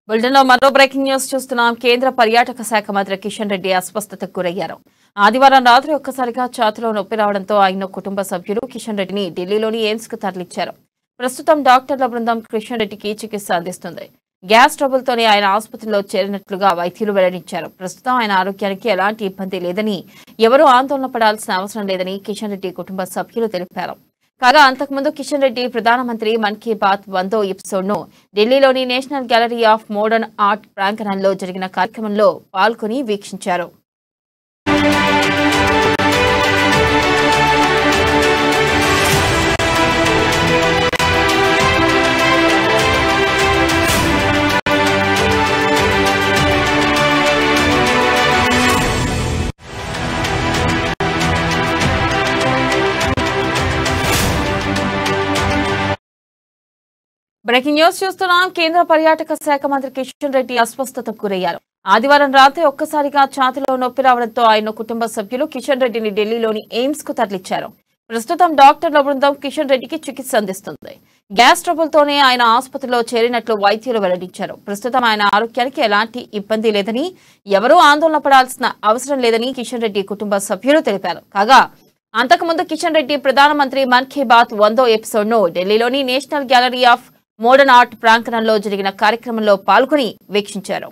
బులెటిన్లో మరో breaking news చూస్తున్నాం. కేంద్ర పర్యాటక శాఖ మంత్రి కిషన్ రెడ్డి అస్వస్థతకు గురయ్యారు. ఆదివారం రాత్రి ఒక్కసారిగా ఛాతీలో నొప్పి రావడంతో ఆయన కుటుంబ సభ్యులు కిషన్ రెడ్డిని ఢిల్లీలోని ఎయిమ్స్ కు తరలించారు. ప్రస్తుతం డాక్టర్ల బృందం కిషన్ రెడ్డికి చికిత్స అందిస్తుంది. గ్యాస్ ట్రబుల్తోనే ఆయన ఆసుపత్రిలో చేరినట్లుగా వైద్యులు వెల్లడించారు. ప్రస్తుతం ఆయన ఆరోగ్యానికి ఎలాంటి ఇబ్బంది లేదని, ఎవరూ ఆందోళన పడాల్సిన అవసరం లేదని కిషన్ రెడ్డి కుటుంబ సభ్యులు తెలిపారు. కాగా అంతకుముందు కిషన్ రెడ్డి ప్రధానమంత్రి మన్ కీ బాత్ 100వ ఎపిసోడ్ ను ఢిల్లీలోని national gallery of modern art ప్రాంగణంలో జరిగిన కార్యక్రమంలో పాల్గొని వీక్షించారు. బ్రేకింగ్ న్యూస్ చూస్తున్నాం. కేంద్ర పర్యాటక శాఖ మంత్రి కిషన్ రెడ్డి అస్వస్థతకు గురయ్యారు. ఆదివారం రాత్రి ఒక్కసారిగా ఛాతీలో నొప్పి రావడంతో ఆయన కుటుంబ సభ్యులు కిషన్ రెడ్డిని ఢిల్లీలోని ఎయిమ్స్ కు తరలించారు. ప్రస్తుతం డాక్టర్ల బృందం కిషన్ రెడ్డికి చికిత్స అందిస్తుంది. గ్యాస్ ట్రబుల్తోనే ఆయన ఆసుపత్రిలో చేరినట్లు వైద్యులు వెల్లడించారు. ప్రస్తుతం ఆయన ఆరోగ్యానికి ఎలాంటి ఇబ్బంది లేదని, ఎవరూ ఆందోళన పడాల్సిన అవసరం లేదని కిషన్ రెడ్డి కుటుంబ సభ్యులు తెలిపారు. కాగా అంతకుముందు కిషన్ రెడ్డి ప్రధానమంత్రి మన్ కీ బాత్ 100వ ఎపిసోడ్ ను ఢిల్లీలోని national gallery of modern art ప్రాంగణంలో జరిగిన కార్యక్రమంలో పాల్గొని వీక్షించారు.